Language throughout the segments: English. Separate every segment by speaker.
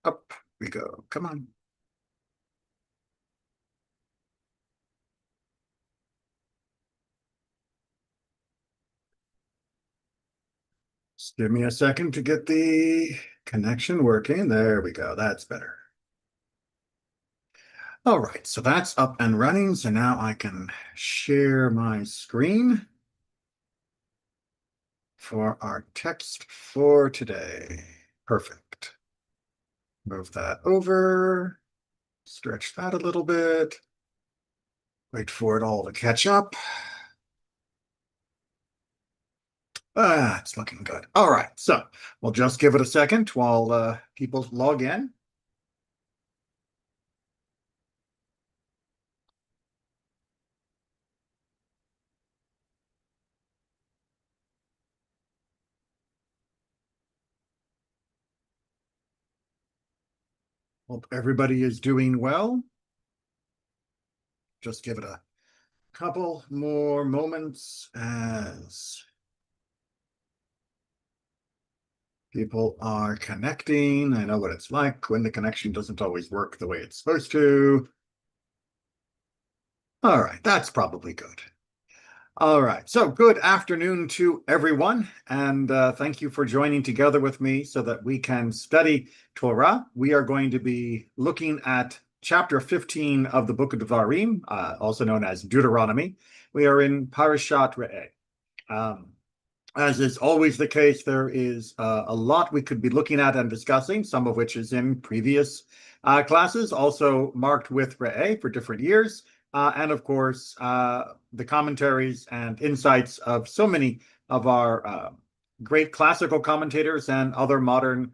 Speaker 1: Up we go. Come on. Just give me a second to get the connection working. There we go. That's better. All right, so that's up and running. So now I can share my screen for our text for today. Perfect. Move that over, stretch that a little bit, wait for it all to catch up. It's looking good. All right, so we'll just give it a second while people log in. Hope everybody is doing well. Just give it a couple more moments as people are connecting. I know what it's like when the connection doesn't always work the way it's supposed to. All right, that's probably good. All right, so good afternoon to everyone, and thank you for joining together with me so that we can study Torah. We are going to be looking at chapter 15 of the book of Devarim, also known as Deuteronomy. We are in Parashat Re'eh. As is always the case, there is a lot we could be looking at and discussing, some of which is in previous classes, also marked with Re'eh for different years. And of course, the commentaries and insights of so many of our great classical commentators and other modern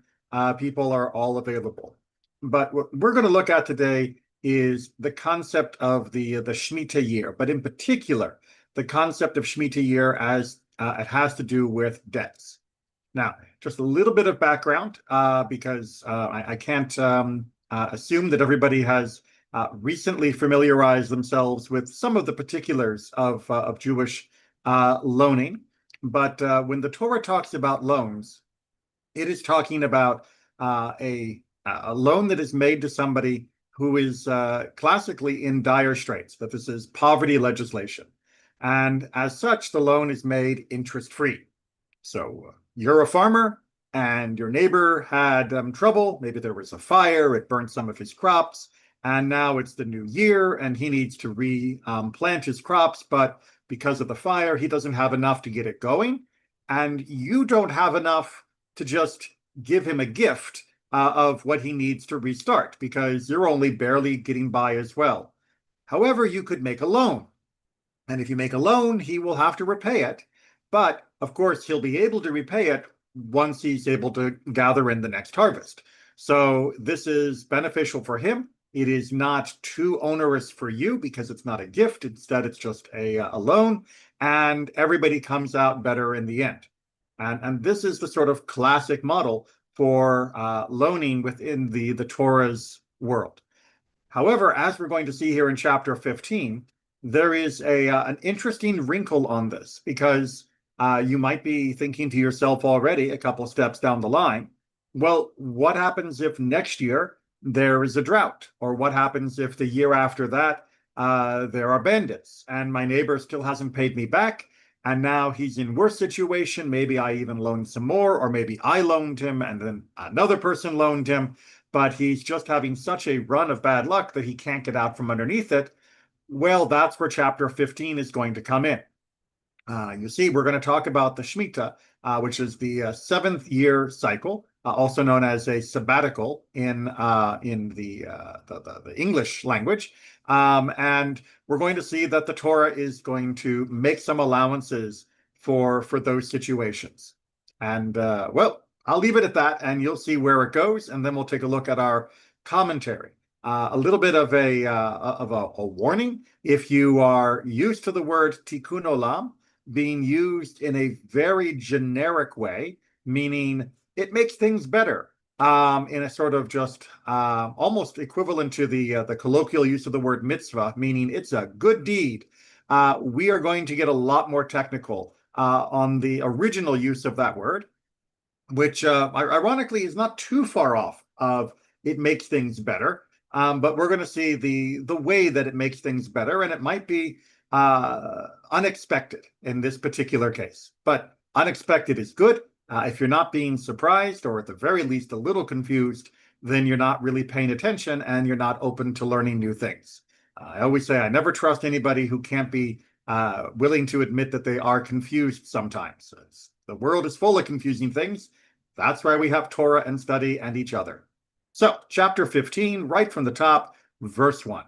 Speaker 1: people are all available. But what we're going to look at today is the concept of the Shemitah year, but in particular, the concept of Shemitah year as it has to do with debts. Now, just a little bit of background, because I can't assume that everybody has recently familiarized themselves with some of the particulars of Jewish loaning. But when the Torah talks about loans, it is talking about a loan that is made to somebody who is classically in dire straits, that this is poverty legislation. And as such, the loan is made interest-free. So you're a farmer and your neighbor had trouble. Maybe there was a fire, it burned some of his crops, and now it's the new year and he needs to replant his crops, but because of the fire, he doesn't have enough to get it going. And you don't have enough to just give him a gift of what he needs to restart because you're only barely getting by as well. However, you could make a loan. And if you make a loan, he will have to repay it. But of course, he'll be able to repay it once he's able to gather in the next harvest. So this is beneficial for him. It is not too onerous for you because it's not a gift. Instead, it's just a loan, and everybody comes out better in the end. And this is the sort of classic model for loaning within the Torah's world. However, as we're going to see here in chapter 15, there is an interesting wrinkle on this because you might be thinking to yourself already a couple steps down the line, well, what happens if next year there is a drought? Or what happens if the year after that there are bandits and my neighbor still hasn't paid me back? And now he's in worse situation. Maybe I even loaned some more, or maybe I loaned him and then another person loaned him, but he's just having such a run of bad luck that he can't get out from underneath it. Well, that's where chapter 15 is going to come in. You see, we're going to talk about the Shemitah, which is the seventh year cycle, also known as a sabbatical in the English language. And we're going to see that the Torah is going to make some allowances for those situations. And well, I'll leave it at that, and you'll see where it goes, and then we'll take a look at our commentary. A little bit of a warning. If you are used to the word tikkun olam being used in a very generic way, meaning it makes things better, in a sort of just almost equivalent to the colloquial use of the word mitzvah, meaning it's a good deed. We are going to get a lot more technical on the original use of that word, which ironically is not too far off of it makes things better. But we're going to see the way that it makes things better, and it might be unexpected in this particular case. But unexpected is good. If you're not being surprised, or at the very least a little confused, then you're not really paying attention and you're not open to learning new things. I always say I never trust anybody who can't be willing to admit that they are confused sometimes. The world is full of confusing things. That's why we have Torah and study and each other. So, chapter 15, right from the top, verse 1.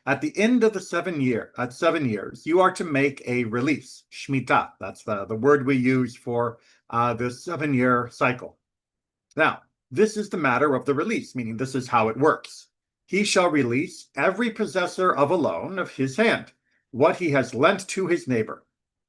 Speaker 1: At the end of the 7 years, you are to make a release, Shemitah. That's the word we use for this 7-year cycle. Now, this is the matter of the release, meaning this is how it works. He shall release every possessor of a loan of his hand, what he has lent to his neighbor.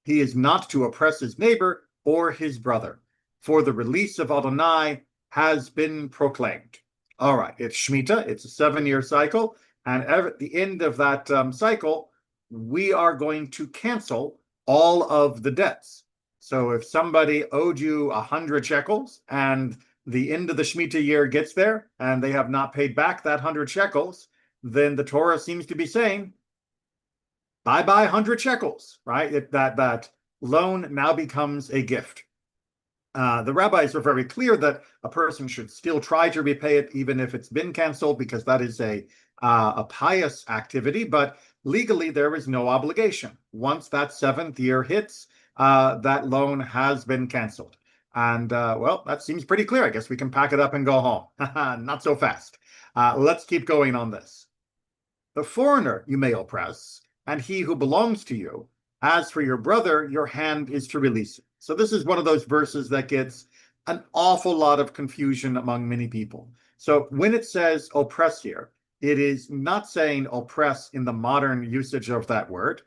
Speaker 1: He is not to oppress his neighbor or his brother, for the release of Adonai has been proclaimed. All right, it's Shemitah, it's a 7-year cycle, and at the end of that cycle, we are going to cancel all of the debts. So if somebody owed you 100 shekels and the end of the Shemitah year gets there and they have not paid back that 100 shekels, then the Torah seems to be saying, bye-bye 100 shekels, right? That loan now becomes a gift. The rabbis are very clear that a person should still try to repay it even if it's been canceled, because that is a pious activity, but legally there is no obligation. Once that 7th year hits, that loan has been canceled. And well, that seems pretty clear. I guess we can pack it up and go home. Not so fast. Let's keep going on this. The foreigner you may oppress, and he who belongs to you. As for your brother, your hand is to release it. So this is one of those verses that gets an awful lot of confusion among many people. So when it says oppress here, it is not saying oppress in the modern usage of that word.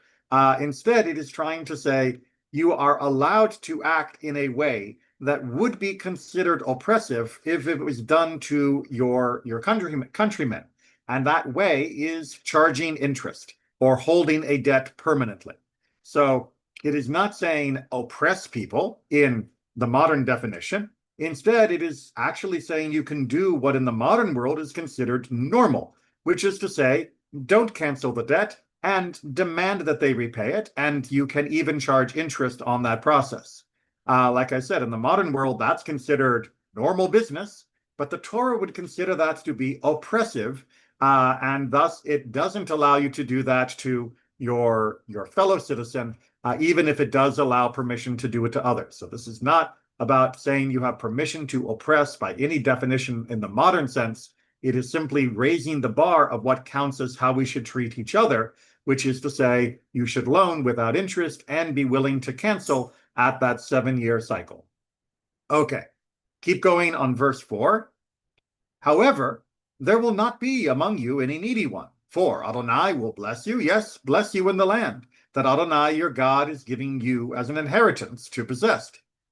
Speaker 1: Instead, it is trying to say you are allowed to act in a way that would be considered oppressive if it was done to your countrymen. And that way is charging interest or holding a debt permanently. So it is not saying oppress people in the modern definition. Instead, it is actually saying you can do what in the modern world is considered normal, which is to say, don't cancel the debt and demand that they repay it, and you can even charge interest on that process. Like I said, in the modern world, that's considered normal business, but the Torah would consider that to be oppressive, and thus it doesn't allow you to do that to your fellow citizen, even if it does allow permission to do it to others. So this is not about saying you have permission to oppress by any definition in the modern sense. It is simply raising the bar of what counts as how we should treat each other, which is to say you should loan without interest and be willing to cancel at that 7-year cycle. Okay, keep going on verse 4. However, there will not be among you any needy one, for Adonai will bless you, yes, bless you in the land that Adonai your God is giving you as an inheritance to possess.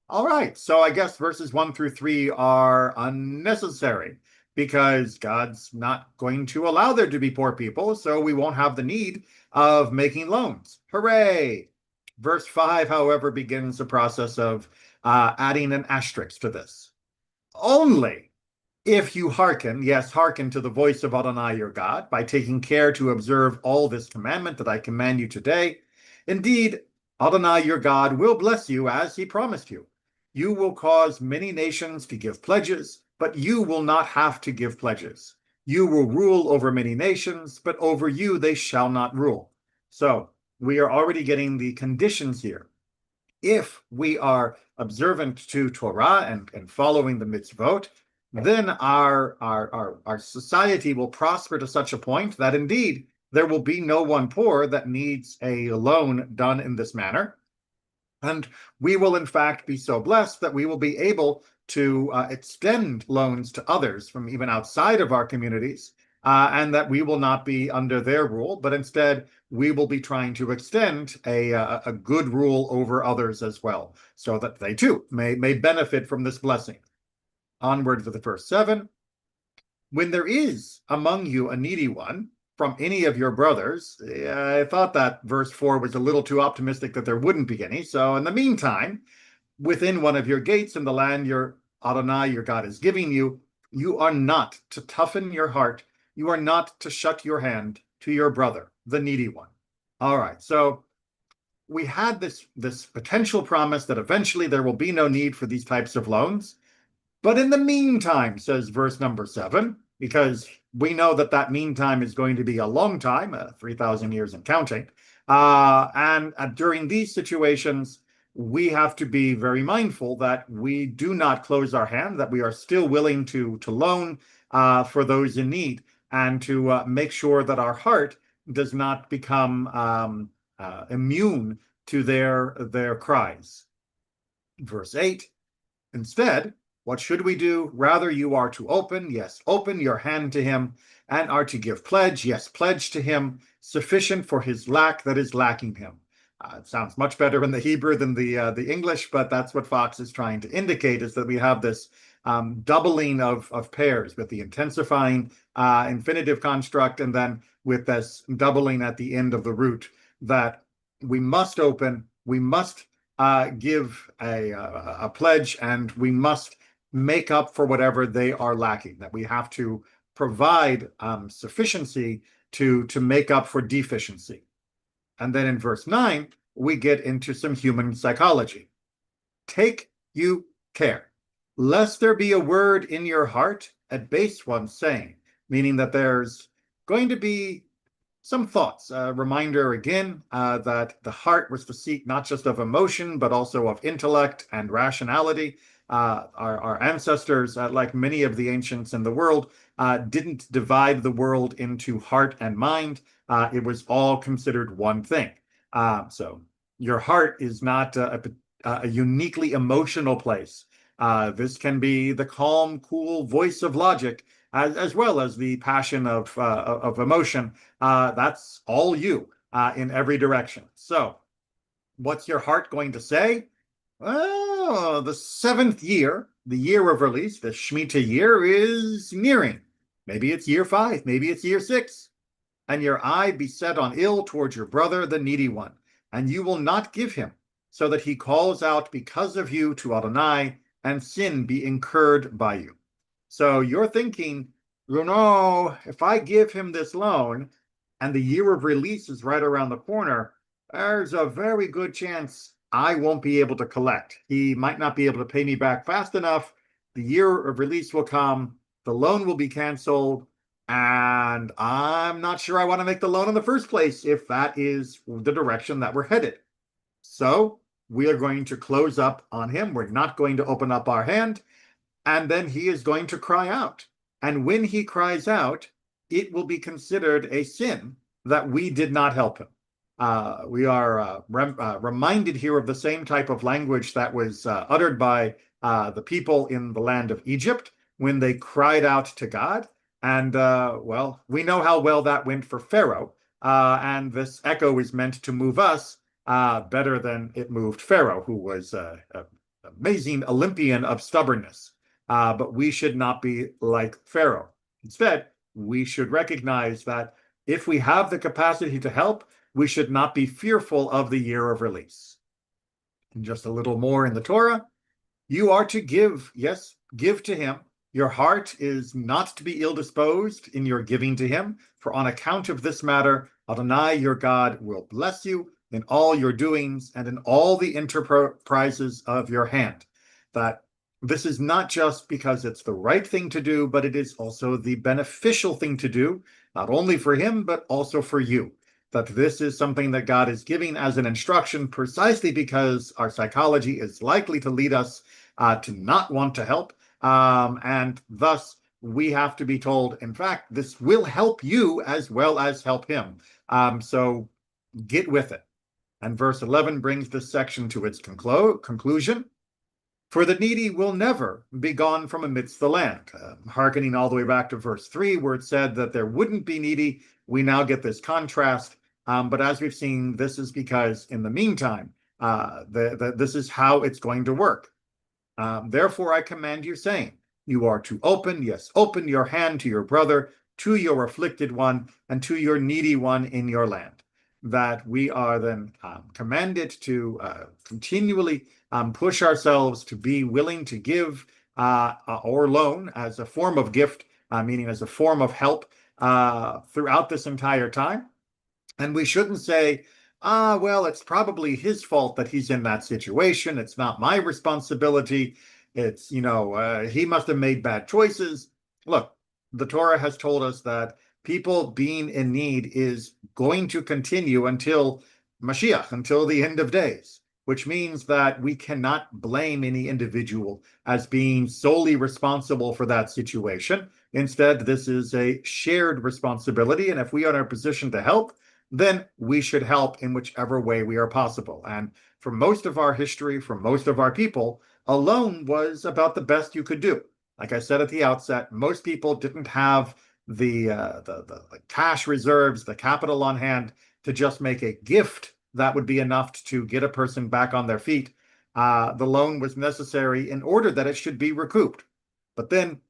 Speaker 1: All right, so I guess verses 1 through 3 are unnecessary because God's not going to allow there to be poor people, so we won't have the need of making loans. Hooray! Verse 5, however, begins the process of adding an asterisk to this. Only if you hearken, yes, hearken to the voice of Adonai your God, by taking care to observe all this commandment that I command you today, indeed, Adonai your God will bless you as he promised you. You will cause many nations to give pledges, but you will not have to give pledges. You will rule over many nations, but over you they shall not rule. So we are already getting the conditions here. If we are observant to Torah and following the mitzvot, then our society will prosper to such a point that indeed there will be no one poor that needs a loan done in this manner. And we will in fact be so blessed that we will be able to extend loans to others from even outside of our communities, and that we will not be under their rule, but instead we will be trying to extend a good rule over others as well, so that they too may benefit from this blessing. Onward to the verse 7. When there is among you a needy one from any of your brothers, I thought that verse 4 was a little too optimistic that there wouldn't be any. So in the meantime, within one of your gates in the land your Adonai, your God, is giving you, You are not to toughen your heart. You are not to shut your hand to your brother, the needy one. All right, so we had this potential promise that eventually there will be no need for these types of loans. But in the meantime, says verse number 7, because we know that that meantime is going to be a long time, 3,000 years and counting. And during these situations, we have to be very mindful that we do not close our hand, that we are still willing to loan for those in need, and to make sure that our heart does not become immune to their cries. Verse 8, instead, what should we do? Rather, you are to open, yes, open your hand to him, and are to give pledge, yes, pledge to him, sufficient for his lack that is lacking him. It sounds much better in the Hebrew than the English, but that's what Fox is trying to indicate, is that we have this doubling of pairs with the intensifying infinitive construct, and then with this doubling at the end of the root, that we must open, we must give a pledge, and we must make up for whatever they are lacking, that we have to provide sufficiency to make up for deficiency. And then in verse 9, we get into some human psychology. Take you care, lest there be a word in your heart, a base one saying, meaning that there's going to be some thoughts. A reminder again that the heart was the seat not just of emotion, but also of intellect and rationality. Our ancestors, like many of the ancients in the world, didn't divide the world into heart and mind. It was all considered one thing. So your heart is not a uniquely emotional place. This can be the calm, cool voice of logic, as well as the passion of emotion. That's all you in every direction. So what's your heart going to say? Well, the 7th year, the year of release, the Shemitah year, is nearing. Maybe it's year 5, maybe it's year 6. And your eye be set on ill towards your brother, the needy one, and you will not give him, so that he calls out because of you to Adonai, and sin be incurred by you. So you're thinking, if I give him this loan and the year of release is right around the corner, there's a very good chance I won't be able to collect. He might not be able to pay me back fast enough. The year of release will come, the loan will be canceled, and I'm not sure I want to make the loan in the first place if that is the direction that we're headed. So we are going to close up on him. We're not going to open up our hand, and then he is going to cry out. And when he cries out, it will be considered a sin that we did not help him. We are reminded here of the same type of language that was uttered by the people in the land of Egypt when they cried out to God. And well, we know how well that went for Pharaoh. And this echo is meant to move us better than it moved Pharaoh, who was an amazing Olympian of stubbornness. But we should not be like Pharaoh. Instead, we should recognize that if we have the capacity to help, we should not be fearful of the year of release. And just a little more in the Torah, you are to give, yes, give to him. Your heart is not to be ill-disposed in your giving to him, for on account of this matter, Adonai your God will bless you in all your doings and in all the enterprises of your hand. That this is not just because it's the right thing to do, but it is also the beneficial thing to do, not only for him, but also for you. That this is something that God is giving as an instruction precisely because our psychology is likely to lead us to not want to help. And thus, we have to be told, in fact, this will help you as well as help him. So get with it. And verse 11 brings this section to its conclusion. For the needy will never be gone from amidst the land. Hearkening all the way back to verse 3, where it said that there wouldn't be needy, we now get this contrast. But as we've seen, this is because in the meantime, this is how it's going to work. Therefore, I command you, saying, you are to open, yes, open your hand to your brother, to your afflicted one, and to your needy one in your land. That we are then commanded to continually push ourselves to be willing to give or loan as a form of gift, meaning as a form of help throughout this entire time. And we shouldn't say, well, it's probably his fault that he's in that situation. It's not my responsibility. It's, he must have made bad choices. Look, the Torah has told us that people being in need is going to continue until Mashiach, until the end of days, which means that we cannot blame any individual as being solely responsible for that situation. Instead, this is a shared responsibility. And if we are in a position to help, then we should help in whichever way we are possible. And for most of our history, for most of our people, a loan was about the best you could do. Like I said at the outset, most people didn't have the cash reserves, the capital on hand to just make a gift that would be enough to get a person back on their feet. The loan was necessary in order that it should be recouped. But then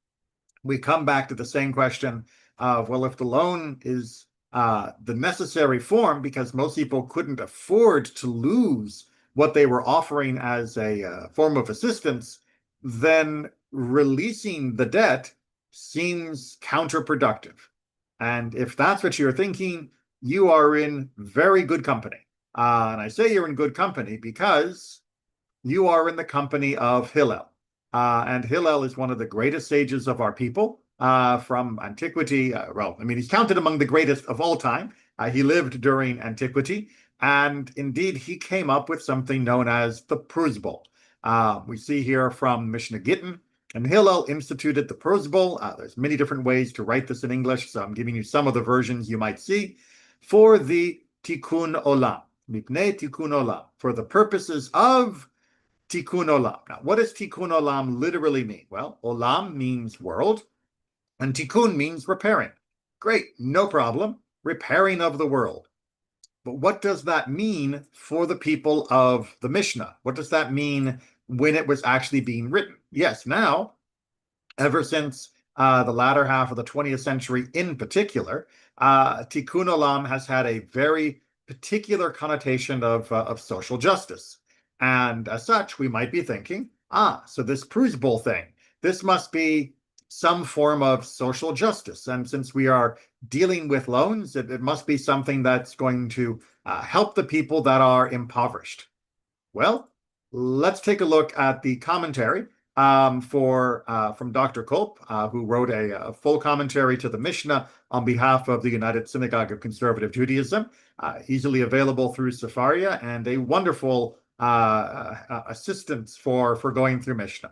Speaker 1: we come back to the same question of, well, if the loan is the necessary form, because most people couldn't afford to lose what they were offering as a form of assistance, then releasing the debt seems counterproductive. And if that's what you're thinking, you are in very good company. And I say you're in good company because you are in the company of Hillel. And Hillel is one of the greatest sages of our people. From antiquity. He's counted among the greatest of all time. He lived during antiquity, and indeed, he came up with something known as the Pruzbul. We see here from Mishnah Gittin, and Hillel instituted the Pruzbul. There's many different ways to write this in English, so I'm giving you some of the versions you might see, for the Tikkun Olam, Mipnei Tikkun Olam, for the purposes of Tikkun Olam. Now, what does Tikkun Olam literally mean? Well, Olam means world, and tikkun means repairing. Great, no problem. Repairing of the world. But what does that mean for the people of the Mishnah? What does that mean when it was actually being written? Yes, now, ever since the latter half of the 20th century in particular, tikkun olam has had a very particular connotation of social justice. And as such, we might be thinking, so this Pruzbul thing, this must be some form of social justice. And since we are dealing with loans, it must be something that's going to help the people that are impoverished. Well, let's take a look at the commentary from Dr. Kolp, who wrote a full commentary to the Mishnah on behalf of the United Synagogue of Conservative Judaism, easily available through Sefaria, and a wonderful assistance for going through Mishnah.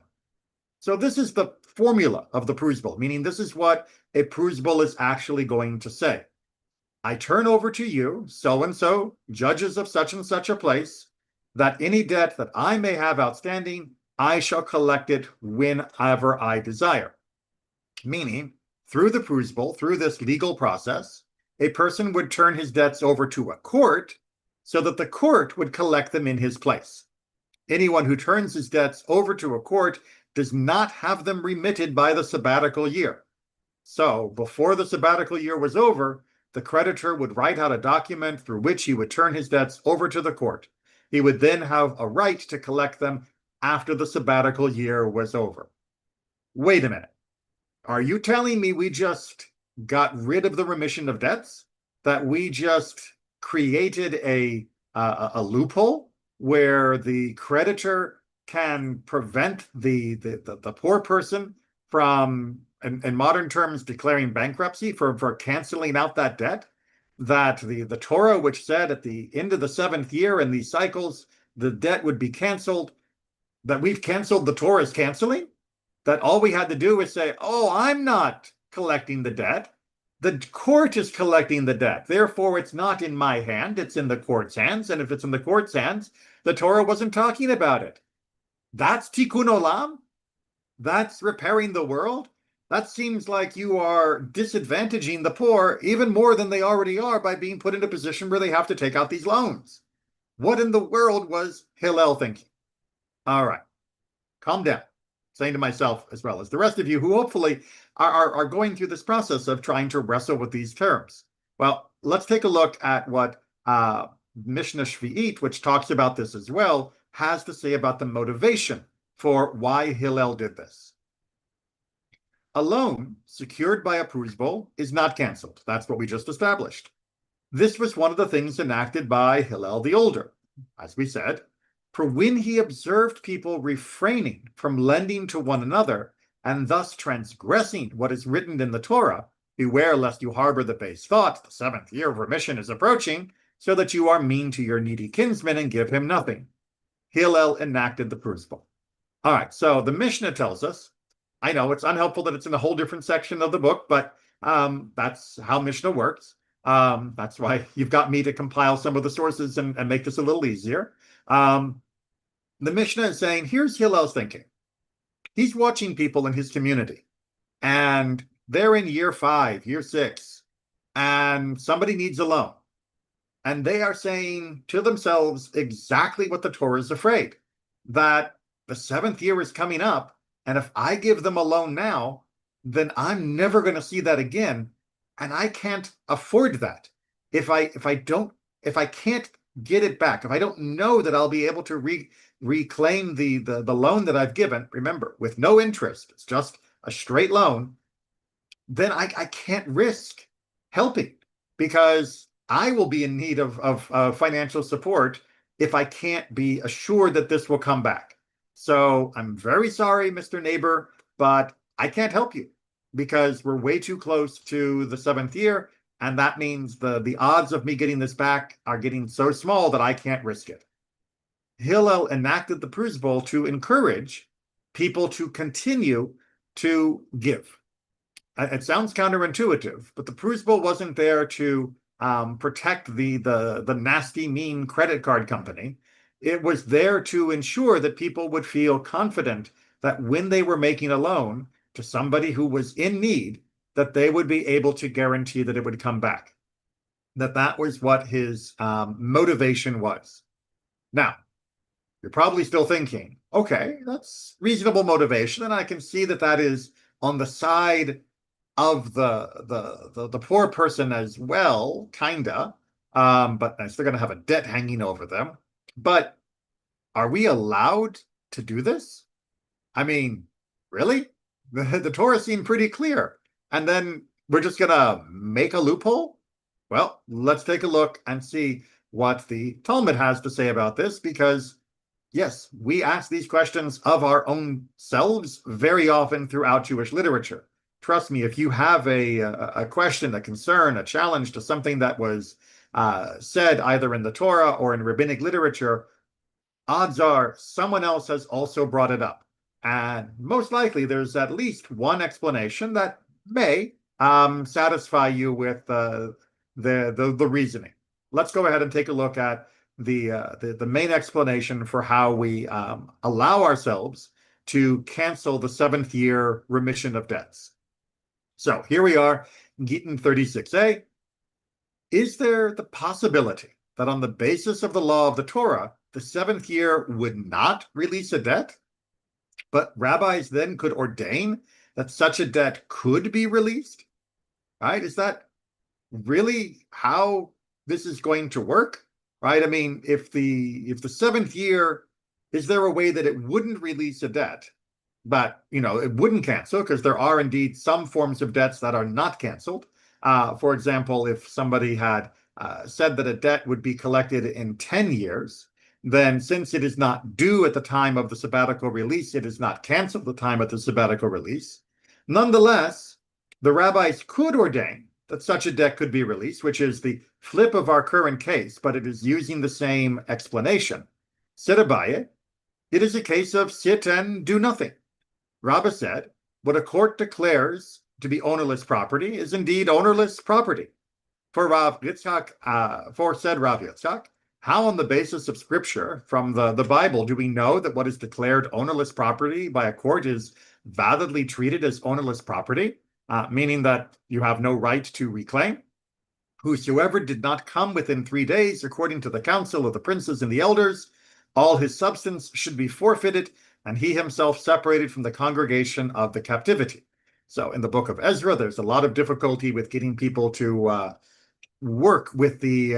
Speaker 1: So this is the formula of the Pruzbul, meaning this is what a Pruzbul is actually going to say. I turn over to you, so-and-so, judges of such and such a place, that any debt that I may have outstanding, I shall collect it whenever I desire. Meaning, through the Pruzbul, through this legal process, a person would turn his debts over to a court so that the court would collect them in his place. Anyone who turns his debts over to a court does not have them remitted by the sabbatical year. So before the sabbatical year was over, the creditor would write out a document through which he would turn his debts over to the court. He would then have a right to collect them after the sabbatical year was over. Wait a minute. Are you telling me we just got rid of the remission of debts? That we just created a loophole where the creditor can prevent the poor person from, in modern terms, declaring bankruptcy for canceling out that debt? That the Torah, which said at the end of the 7th year in these cycles, the debt would be canceled, that we've canceled the Torah's canceling? That all we had to do is say, oh, I'm not collecting the debt. The court is collecting the debt. Therefore, it's not in my hand. It's in the court's hands. And if it's in the court's hands, the Torah wasn't talking about it. That's tikkun olam? That's repairing the world? That seems like you are disadvantaging the poor even more than they already are by being put in a position where they have to take out these loans. What in the world was Hillel thinking? All right, calm down. Saying to myself as well as the rest of you who hopefully are going through this process of trying to wrestle with these terms. Well, let's take a look at what Mishnah Shvi'it, which talks about this as well, has to say about the motivation for why Hillel did this. A loan secured by a pruzbul is not canceled. That's what we just established. This was one of the things enacted by Hillel the Older, as we said, for when he observed people refraining from lending to one another and thus transgressing what is written in the Torah, beware lest you harbor the base thought, the 7th year of remission is approaching, so that you are mean to your needy kinsman and give him nothing. Hillel enacted the pruzbul. All right, so the Mishnah tells us, I know it's unhelpful that it's in a whole different section of the book, but that's how Mishnah works. That's why you've got me to compile some of the sources and make this a little easier. The Mishnah is saying, here's Hillel's thinking. He's watching people in his community, and they're in year 5, year 6, and somebody needs a loan. And they are saying to themselves exactly what the Torah is afraid, that the 7th year is coming up, and if I give them a loan now, then I'm never going to see that again, and I can't afford that. If I can't get it back, if I don't know that I'll be able to reclaim the loan that I've given, remember, with no interest, it's just a straight loan, then I can't risk helping, because I will be in need of financial support if I can't be assured that this will come back. So I'm very sorry, Mr. Neighbor, but I can't help you because we're way too close to the 7th year. And that means the odds of me getting this back are getting so small that I can't risk it. Hillel enacted the pruzbul to encourage people to continue to give. It sounds counterintuitive, but the pruzbul wasn't there to protect the nasty, mean credit card company. It was there to ensure that people would feel confident that when they were making a loan to somebody who was in need, that they would be able to guarantee that it would come back. That was what his motivation was. Now, you're probably still thinking, okay, that's reasonable motivation, and I can see that is on the side of the poor person as well, kinda, but they're still going to have a debt hanging over them. But are we allowed to do this? I mean, really? The Torah seemed pretty clear. And then we're just going to make a loophole? Well, let's take a look and see what the Talmud has to say about this, because yes, we ask these questions of our own selves very often throughout Jewish literature. Trust me, if you have a question, a concern, a challenge to something that was said either in the Torah or in rabbinic literature, odds are someone else has also brought it up. And most likely there's at least one explanation that may satisfy you with the reasoning. Let's go ahead and take a look at the main explanation for how we allow ourselves to cancel the 7th year remission of debts. So here we are, Gittin 36a. Is there the possibility that on the basis of the law of the Torah, the 7th year would not release a debt, but rabbis then could ordain that such a debt could be released? Right? Is that really how this is going to work? Right? I mean, if the 7th year, is there a way that it wouldn't release a debt, but it wouldn't cancel, because there are indeed some forms of debts that are not canceled. For example, if somebody had said that a debt would be collected in 10 years, then since it is not due at the time of the sabbatical release, it is not canceled at the time of the sabbatical release. Nonetheless, the rabbis could ordain that such a debt could be released, which is the flip of our current case, but it is using the same explanation. Said Abaye, it is a case of sit and do nothing. Rabbah said, what a court declares to be ownerless property is indeed ownerless property. For Rav Yitzchak, said Rav Yitzchak, how on the basis of scripture from the Bible do we know that what is declared ownerless property by a court is validly treated as ownerless property, meaning that you have no right to reclaim? Whosoever did not come within 3 days, according to the counsel of the princes and the elders, all his substance should be forfeited, and he himself separated from the congregation of the captivity. So in the book of Ezra, there's a lot of difficulty with getting people to work with the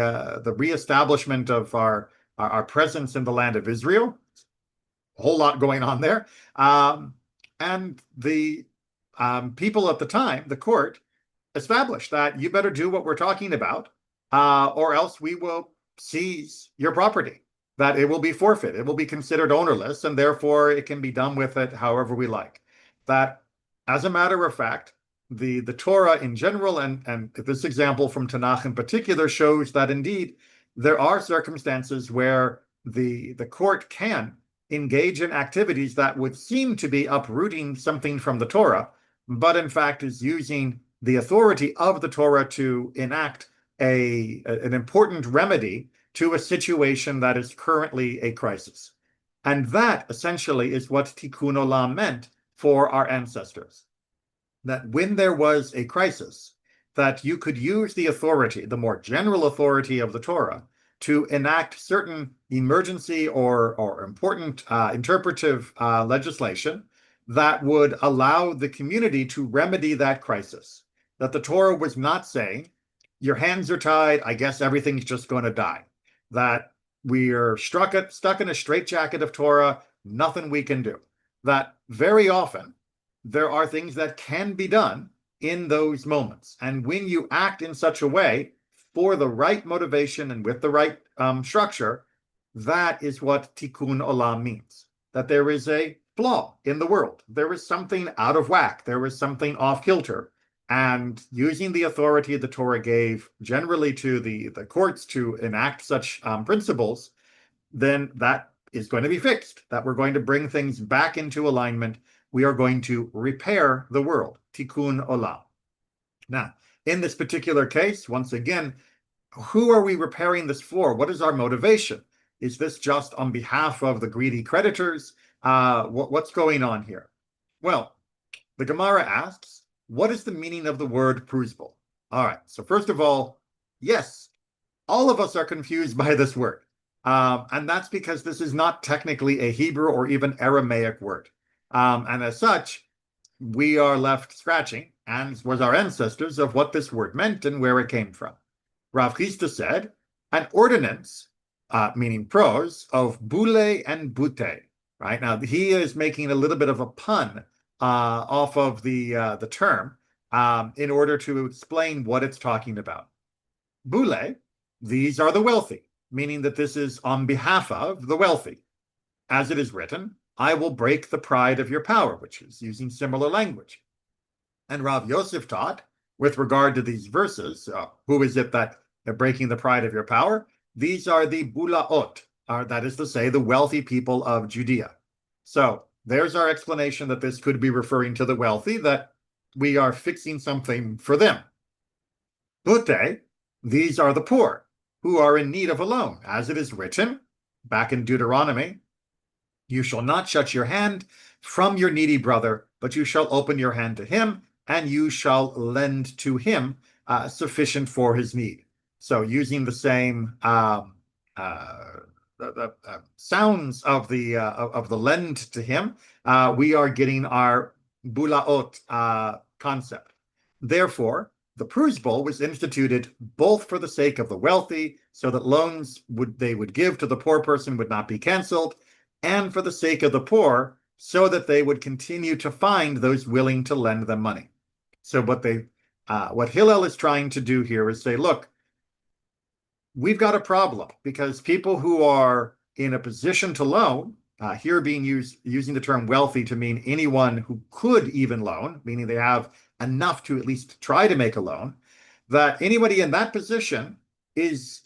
Speaker 1: reestablishment of our presence in the land of Israel. A whole lot going on there. And the people at the time, the court, established that you better do what we're talking about, or else we will seize your property, that it will be forfeit, it will be considered ownerless, and therefore it can be done with it however we like. That, as a matter of fact, the Torah in general, and this example from Tanakh in particular, shows that indeed there are circumstances where the court can engage in activities that would seem to be uprooting something from the Torah, but in fact is using the authority of the Torah to enact an important remedy to a situation that is currently a crisis. And that essentially is what Tikkun Olam meant for our ancestors. That when there was a crisis, that you could use the authority, the more general authority of the Torah, to enact certain emergency or important interpretive legislation that would allow the community to remedy that crisis. That the Torah was not saying, your hands are tied, I guess everything's just going to die. That we are stuck in a straitjacket of Torah, nothing we can do. That very often there are things that can be done in those moments. And when you act in such a way for the right motivation and with the right structure, that is what Tikkun Olam means. That there is a flaw in the world. There is something out of whack. There is something off kilter. And using the authority the Torah gave generally to the courts to enact such principles, then that is going to be fixed. That we're going to bring things back into alignment. We are going to repair the world. Tikkun Olam. Now, in this particular case, once again, who are we repairing this for? What is our motivation? Is this just on behalf of the greedy creditors? What's going on here? Well, the Gemara asks, what is the meaning of the word pruzbul? All right, so first of all, yes, all of us are confused by this word. And that's because this is not technically a Hebrew or even Aramaic word. And as such, we are left scratching, as was our ancestors, of what this word meant and where it came from. Rav Chisda said, an ordinance, meaning prose, of boule and bute. Right now, he is making a little bit of a pun off of the term in order to explain what it's talking about. Boule, these are the wealthy, meaning that this is on behalf of the wealthy. As it is written, I will break the pride of your power, which is using similar language. And Rav Yosef taught, with regard to these verses, who is it that are breaking the pride of your power? These are the bulaot, that is to say, the wealthy people of Judea. So there's our explanation that this could be referring to the wealthy, that we are fixing something for them. Bute, these are the poor, who are in need of a loan, as it is written, back in Deuteronomy, you shall not shut your hand from your needy brother, but you shall open your hand to him, and you shall lend to him sufficient for his need. So using the same sounds of the lend to him, we are getting our bulaot concept. Therefore, the pruzbul was instituted both for the sake of the wealthy, so that loans they would give to the poor person would not be canceled, and for the sake of the poor, so that they would continue to find those willing to lend them money. So what Hillel is trying to do here is say, look, we've got a problem because people who are in a position to loan, here being using the term wealthy to mean anyone who could even loan, meaning they have enough to at least try to make a loan, that anybody in that position is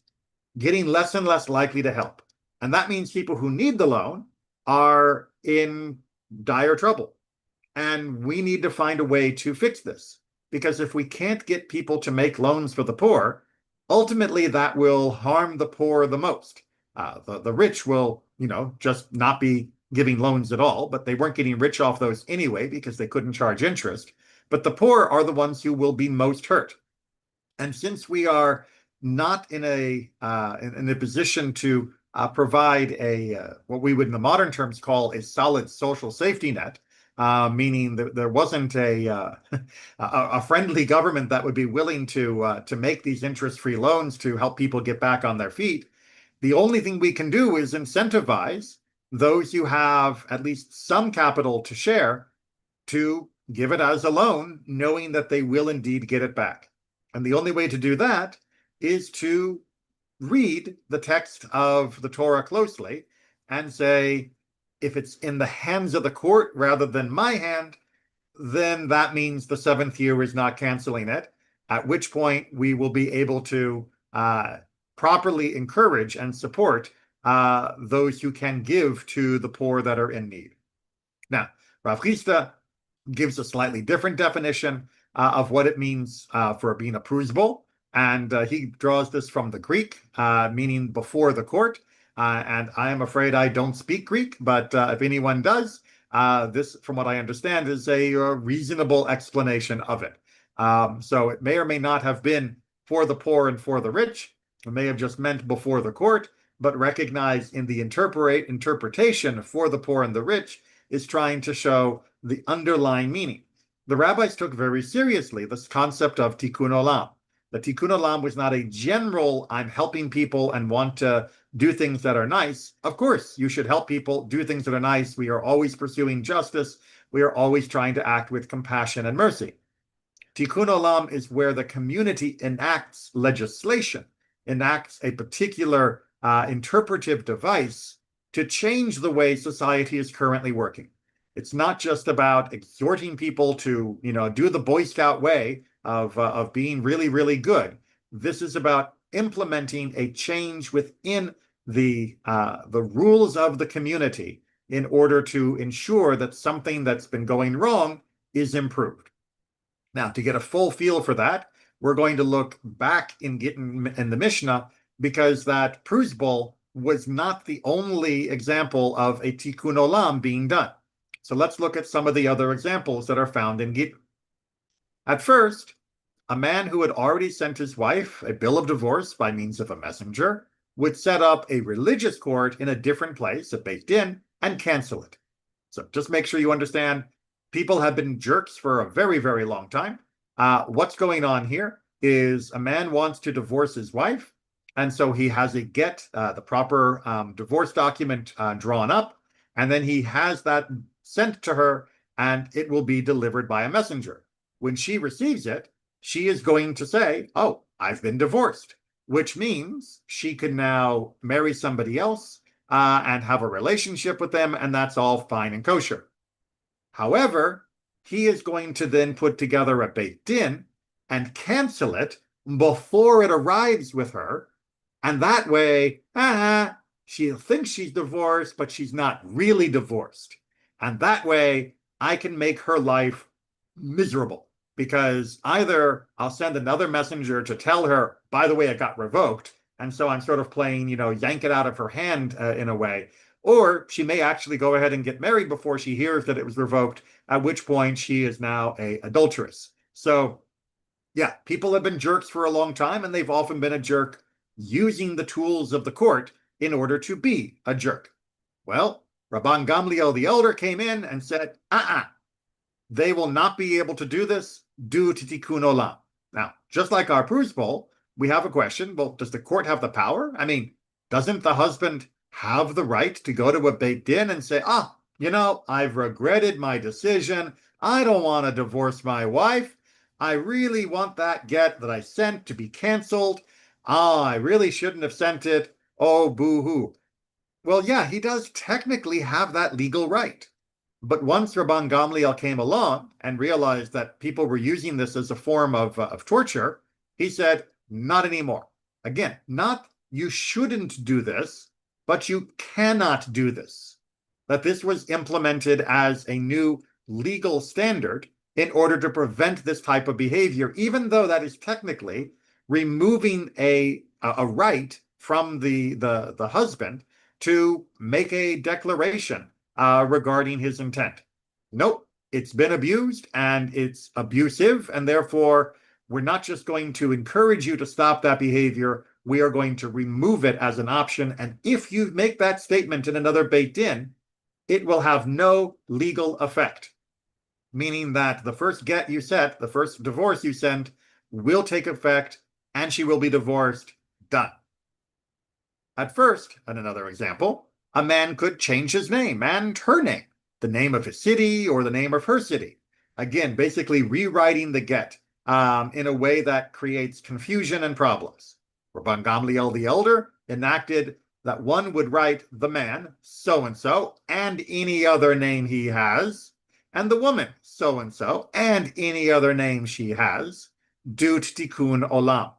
Speaker 1: getting less and less likely to help. And that means people who need the loan are in dire trouble. And we need to find a way to fix this. Because if we can't get people to make loans for the poor, ultimately that will harm the poor the most. The rich will, just not be giving loans at all, but they weren't getting rich off those anyway because they couldn't charge interest. But the poor are the ones who will be most hurt. And since we are not in a position to provide what we would in the modern terms call a solid social safety net, meaning that there wasn't a friendly government that would be willing to make these interest-free loans to help people get back on their feet. The only thing we can do is incentivize those who have at least some capital to share to give it as a loan, knowing that they will indeed get it back. And the only way to do that is to read the text of the Torah closely and say, if it's in the hands of the court rather than my hand, then that means the seventh year is not canceling it, at which point we will be able to properly encourage and support those who can give to the poor that are in need. Now, Rav Chisda gives a slightly different definition of what it means for being a pruzbul, and he draws this from the Greek, meaning before the court. And I am afraid I don't speak Greek, but if anyone does, this, from what I understand, is a reasonable explanation of it. So it may or may not have been for the poor and for the rich. It may have just meant before the court, but recognized in the interpretation for the poor and the rich is trying to show the underlying meaning. The rabbis took very seriously this concept of tikkun olam. The tikkun olam was not a general, I'm helping people and want to do things that are nice. Of course, you should help people do things that are nice. We are always pursuing justice. We are always trying to act with compassion and mercy. Tikkun olam is where the community enacts legislation, enacts a particular interpretive device to change the way society is currently working. It's not just about exhorting people to, do the Boy Scout way of being really, really good. This is about implementing a change within the rules of the community in order to ensure that something that's been going wrong is improved. Now, to get a full feel for that, we're going to look back in the Mishnah, because that pruzbul was not the only example of a tikkun olam being done. So let's look at some of the other examples that are found in Gittin. At first, a man who had already sent his wife a bill of divorce by means of a messenger would set up a religious court in a different place, a Beit Din, and cancel it. So just make sure you understand, people have been jerks for a very, very long time. What's going on here is a man wants to divorce his wife, and so he has a get, the proper divorce document drawn up, and then he has that sent to her, and it will be delivered by a messenger. When she receives it, she is going to say, oh, I've been divorced, which means she can now marry somebody else and have a relationship with them, and that's all fine and kosher. However, he is going to then put together a Beit Din and cancel it before it arrives with her, and that way, she thinks she's divorced, but she's not really divorced. And that way, I can make her life miserable, because either I'll send another messenger to tell her, by the way, it got revoked, and so I'm sort of playing, yank it out of her hand in a way, or she may actually go ahead and get married before she hears that it was revoked, at which point she is now an adulteress. So, yeah, people have been jerks for a long time, and they've often been a jerk using the tools of the court in order to be a jerk. Well, Rabban Gamliel the elder came in and said, they will not be able to do this due to tikkun olam. Now, just like our pruzbul, we have a question. Well, does the court have the power? I mean, doesn't the husband have the right to go to a Beit Din and say, I've regretted my decision. I don't want to divorce my wife. I really want that get that I sent to be canceled. I really shouldn't have sent it. Oh, boo-hoo. Well, yeah, he does technically have that legal right. But once Rabban Gamliel came along and realized that people were using this as a form of torture, he said, not anymore. Again, not you shouldn't do this, but you cannot do this. That this was implemented as a new legal standard in order to prevent this type of behavior, even though that is technically removing a right from the husband to make a declaration regarding his intent. Nope, it's been abused and it's abusive, and therefore we're not just going to encourage you to stop that behavior, we are going to remove it as an option. And if you make that statement in another Beit Din, it will have no legal effect, meaning that the first get you set, the first divorce you send, will take effect and she will be divorced. Done. At first, in another example, a man could change his name and her name, the name of his city or the name of her city. Again, basically rewriting the get in a way that creates confusion and problems. Rabban Gamliel the elder enacted that one would write the man, so-and-so, and any other name he has, and the woman, so-and-so, and any other name she has, due to tikkun olam.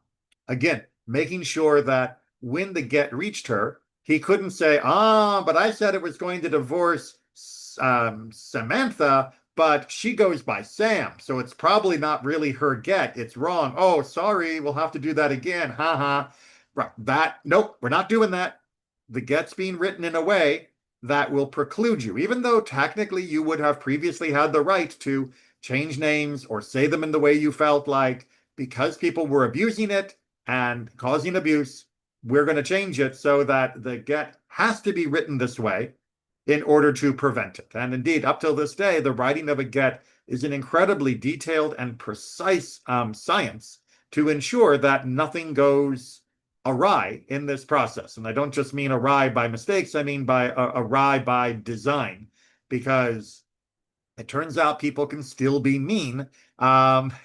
Speaker 1: Again, making sure that when the get reached her, he couldn't say, but I said it was going to divorce Samantha, but she goes by Sam, so it's probably not really her get. It's wrong. Oh, sorry, we'll have to do that again. Ha ha. Nope, we're not doing that. The get's being written in a way that will preclude you, even though technically you would have previously had the right to change names or say them in the way you felt like, because people were abusing it and causing abuse, we're going to change it so that the get has to be written this way in order to prevent it. And indeed, up till this day, the writing of a get is an incredibly detailed and precise science to ensure that nothing goes awry in this process. And I don't just mean awry by mistakes, I mean by awry by design, because it turns out people can still be mean,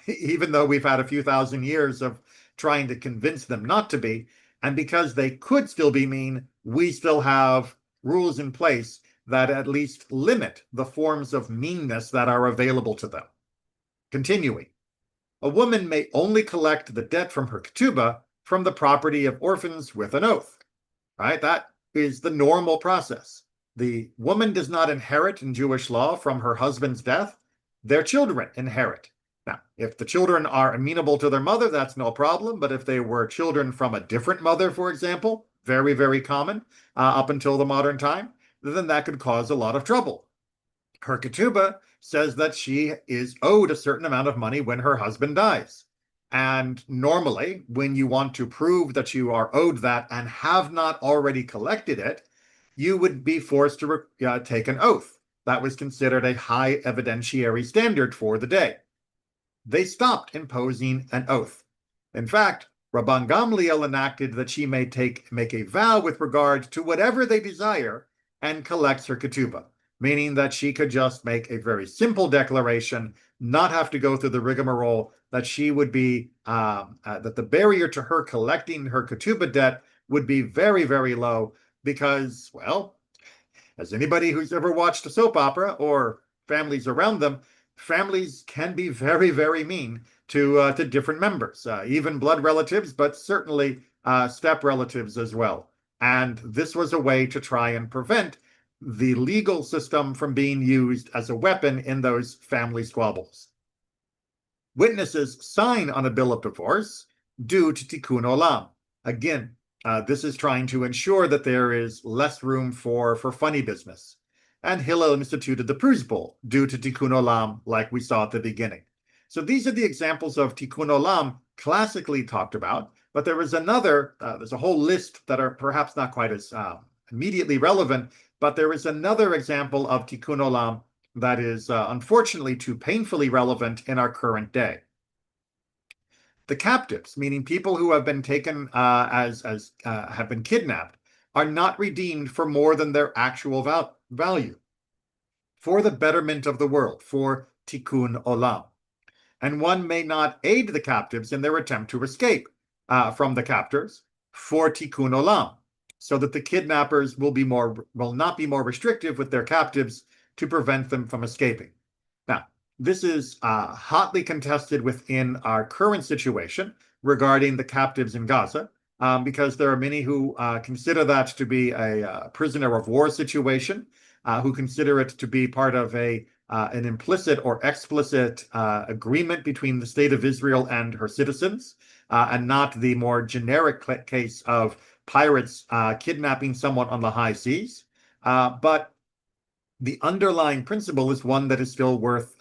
Speaker 1: even though we've had a few thousand years of trying to convince them not to be. And because they could still be mean, we still have rules in place that at least limit the forms of meanness that are available to them. Continuing, a woman may only collect the debt from her ketubah from the property of orphans with an oath, right? That is the normal process. The woman does not inherit in Jewish law from her husband's death. Their children inherit. Now, if the children are amenable to their mother, that's no problem. But if they were children from a different mother, for example, very, very common up until the modern time, then that could cause a lot of trouble. Her ketubah says that she is owed a certain amount of money when her husband dies. And normally, when you want to prove that you are owed that and have not already collected it, you would be forced to take an oath. That was considered a high evidentiary standard for the day. They stopped imposing an oath. In fact, Rabban Gamliel enacted that she may make a vow with regard to whatever they desire and collects her ketubah, meaning that she could just make a very simple declaration, not have to go through the rigmarole, that she would be, that the barrier to her collecting her ketubah debt would be very, very low because, well, as anybody who's ever watched a soap opera or families around them, families can be very, very mean to different members, even blood relatives, but certainly step relatives as well. And this was a way to try and prevent the legal system from being used as a weapon in those family squabbles. Witnesses sign on a bill of divorce due to tikkun olam. Again, this is trying to ensure that there is less room for funny business. And Hillel instituted the prusbul due to tikkun olam, like we saw at the beginning. So these are the examples of tikkun olam classically talked about, but there is another, there's a whole list that are perhaps not quite as immediately relevant, but there is another example of tikkun olam that is unfortunately too painfully relevant in our current day. The captives, meaning people who have been taken have been kidnapped, are not redeemed for more than their actual value, for the betterment of the world, for tikkun olam. And one may not aid the captives in their attempt to escape from the captors for tikkun olam, so that the kidnappers will not be more restrictive with their captives to prevent them from escaping. Now, this is hotly contested within our current situation regarding the captives in Gaza, because there are many who consider that to be a prisoner of war situation, who consider it to be part of an implicit or explicit agreement between the state of Israel and her citizens, and not the more generic case of pirates kidnapping someone on the high seas. But the underlying principle is one that is still worth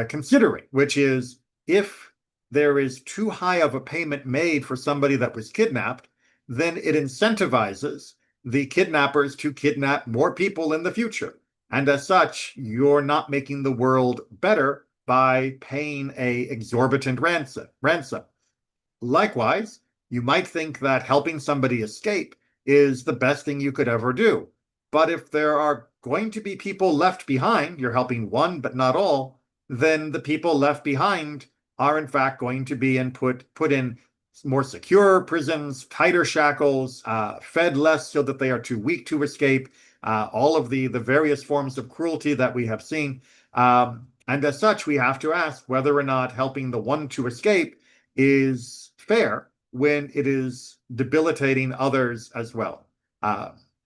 Speaker 1: considering, which is if there is too high of a payment made for somebody that was kidnapped, then it incentivizes the kidnappers to kidnap more people in the future. And as such, you're not making the world better by paying an exorbitant ransom. Likewise, you might think that helping somebody escape is the best thing you could ever do. But if there are going to be people left behind, you're helping one but not all, then the people left behind are in fact going to be put in more secure prisons, tighter shackles, fed less so that they are too weak to escape, all of the various forms of cruelty that we have seen. And as such, we have to ask whether or not helping the one to escape is fair when it is debilitating others as well.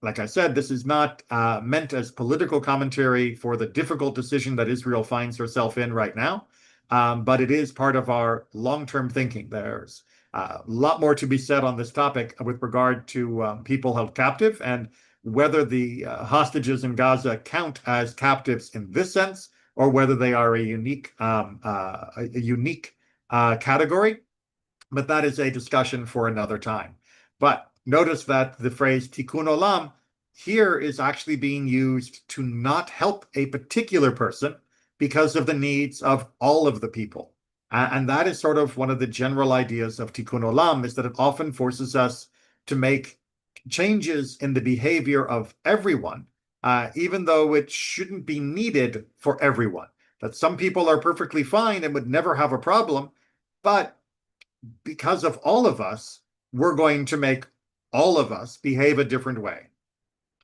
Speaker 1: Like I said, this is not meant as political commentary for the difficult decision that Israel finds herself in right now, but it is part of our long-term thinking. There's a lot more to be said on this topic with regard to people held captive and whether the hostages in Gaza count as captives in this sense, or whether they are a unique category. But that is a discussion for another time. But notice that the phrase tikkun olam here is actually being used to not help a particular person because of the needs of all of the people. And that is sort of one of the general ideas of tikkun olam, is that it often forces us to make changes in the behavior of everyone, even though it shouldn't be needed for everyone. That some people are perfectly fine and would never have a problem, but because of all of us, we're going to make all of us behave a different way.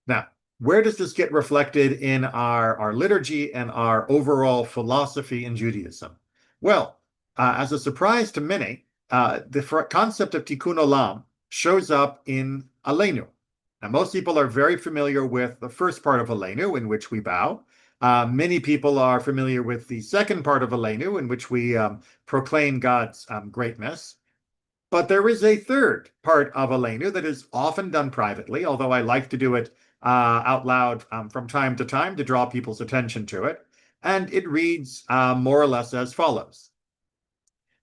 Speaker 1: Now, where does this get reflected in our liturgy and our overall philosophy in Judaism? Well, as a surprise to many, the concept of tikkun olam shows up in Aleinu. Now, most people are very familiar with the first part of Aleinu, in which we bow. Many people are familiar with the second part of Aleinu, in which we proclaim God's greatness. But there is a third part of Aleinu that is often done privately, although I like to do it out loud from time to time to draw people's attention to it. And it reads more or less as follows.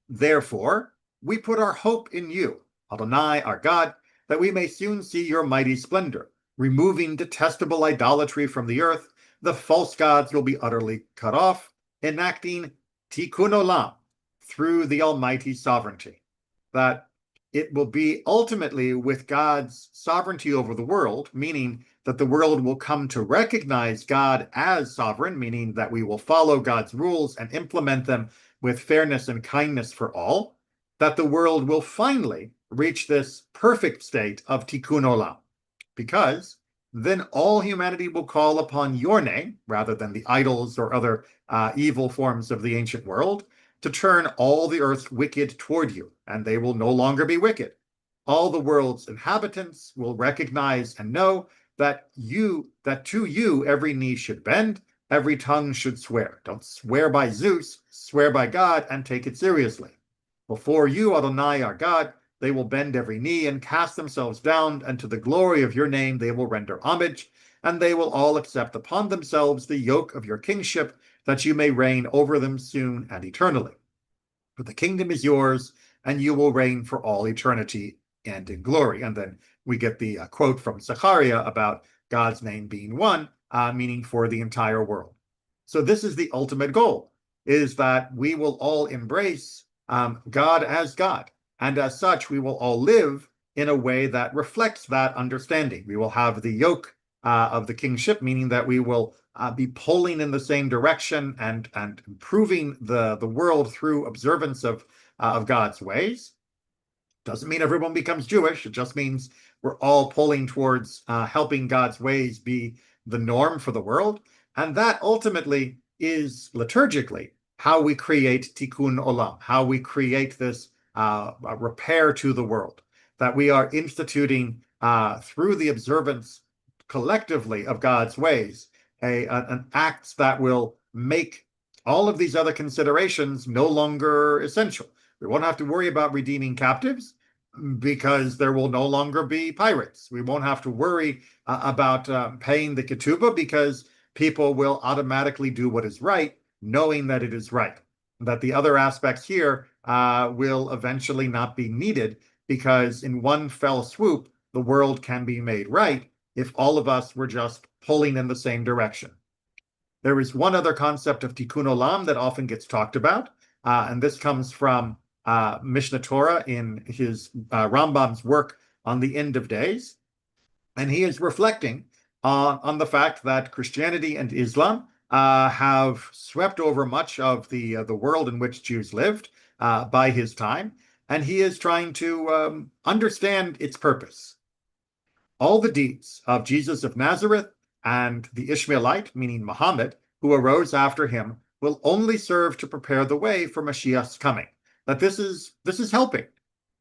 Speaker 1: Therefore, we put our hope in you, Adonai, our God, that we may soon see your mighty splendor, removing detestable idolatry from the earth. The false gods will be utterly cut off, enacting tikkun olam through the Almighty sovereignty. That it will be ultimately with God's sovereignty over the world, meaning that the world will come to recognize God as sovereign, meaning that we will follow God's rules and implement them with fairness and kindness for all, that the world will finally reach this perfect state of tikkun olam, because then all humanity will call upon your name, rather than the idols or other evil forms of the ancient world, to turn all the earth's wicked toward you, and they will no longer be wicked. All the world's inhabitants will recognize and know that to you every knee should bend, every tongue should swear. Don't swear by Zeus, swear by God and take it seriously. Before you, Adonai, our God, they will bend every knee and cast themselves down, and to the glory of your name they will render homage, and they will all accept upon themselves the yoke of your kingship, that you may reign over them soon and eternally. For the kingdom is yours, and you will reign for all eternity and in glory. And then we get the quote from Zechariah about God's name being one, meaning for the entire world. So this is the ultimate goal, is that we will all embrace God as God. And as such, we will all live in a way that reflects that understanding. We will have the yoke of the kingship, meaning that we will be pulling in the same direction and improving the world through observance of God's ways. Doesn't mean everyone becomes Jewish. It just means we're all pulling towards helping God's ways be the norm for the world. And that ultimately is liturgically how we create tikkun olam, how we create this repair to the world, that we are instituting through the observance collectively of God's ways, an act that will make all of these other considerations no longer essential. We won't have to worry about redeeming captives because there will no longer be pirates. We won't have to worry about paying the ketubah because people will automatically do what is right, knowing that it is right. That the other aspects here will eventually not be needed, because in one fell swoop, the world can be made right if all of us were just pulling in the same direction. There is one other concept of tikkun olam that often gets talked about, and this comes from Mishnah Torah in his Rambam's work on the end of days. And he is reflecting on the fact that Christianity and Islam have swept over much of the world in which Jews lived by his time, and he is trying to understand its purpose. All the deeds of Jesus of Nazareth and the Ishmaelite, meaning Muhammad, who arose after him, will only serve to prepare the way for Mashiach's coming. That this is helping,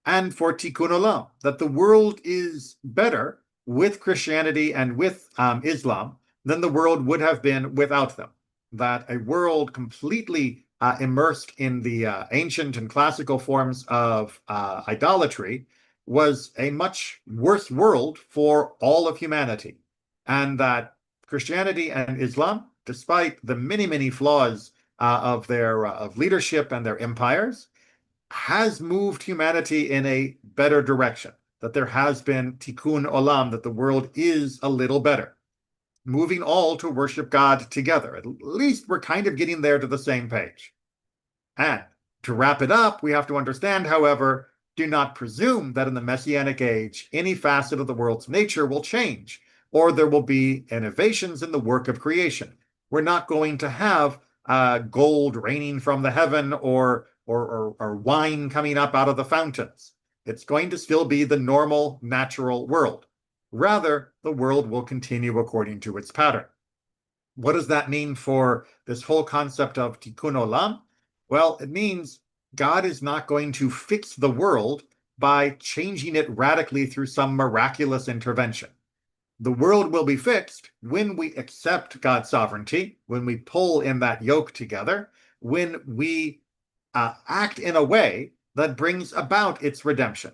Speaker 1: and for Tikkun Olam, that the world is better with Christianity and with Islam than the world would have been without them. That a world completely immersed in the ancient and classical forms of idolatry was a much worse world for all of humanity. And that Christianity and Islam, despite the many, many flaws of their of leadership and their empires, has moved humanity in a better direction. That there has been tikkun olam, that the world is a little better, moving all to worship God together. At least we're kind of getting there to the same page. And to wrap it up, we have to understand, however, do not presume that in the Messianic age, any facet of the world's nature will change, or there will be innovations in the work of creation. We're not going to have gold raining from the heaven or wine coming up out of the fountains. It's going to still be the normal, natural world. Rather, the world will continue according to its pattern. What does that mean for this whole concept of tikkun olam? Well, it means God is not going to fix the world by changing it radically through some miraculous intervention. The world will be fixed when we accept God's sovereignty, when we pull in that yoke together, when we act in a way that brings about its redemption.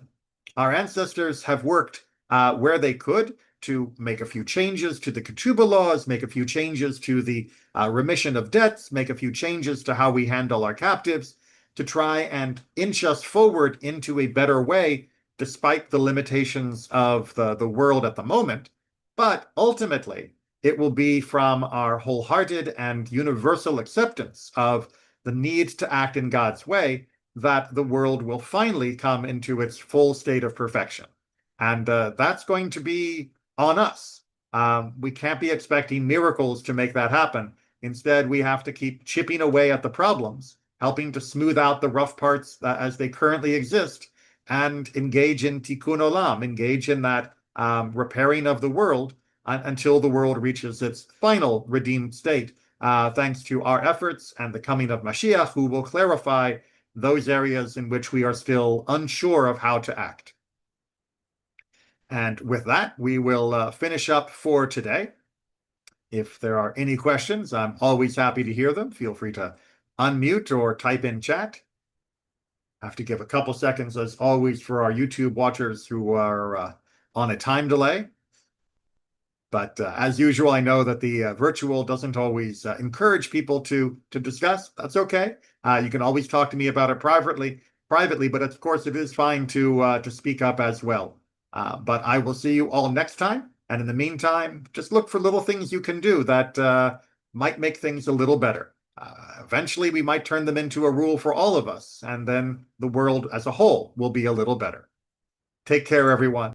Speaker 1: Our ancestors have worked where they could to make a few changes to the ketubah laws, make a few changes to the remission of debts, make a few changes to how we handle our captives, to try and inch us forward into a better way, despite the limitations of the world at the moment. But ultimately, it will be from our wholehearted and universal acceptance of the need to act in God's way that the world will finally come into its full state of perfection. And that's going to be on us. We can't be expecting miracles to make that happen. Instead, we have to keep chipping away at the problems, helping to smooth out the rough parts as they currently exist, and engage in tikkun olam, engage in that repairing of the world until the world reaches its final redeemed state, thanks to our efforts and the coming of Mashiach, who will clarify those areas in which we are still unsure of how to act. And with that, we will finish up for today. If there are any questions, I'm always happy to hear them. Feel free to unmute or type in chat. I have to give a couple seconds, as always, for our YouTube watchers who are on a time delay. But as usual, I know that the virtual doesn't always encourage people to discuss. That's okay. You can always talk to me about it privately, but of course it is fine to speak up as well. But I will see you all next time. And in the meantime, just look for little things you can do that might make things a little better. Eventually, we might turn them into a rule for all of us, and then the world as a whole will be a little better. Take care, everyone.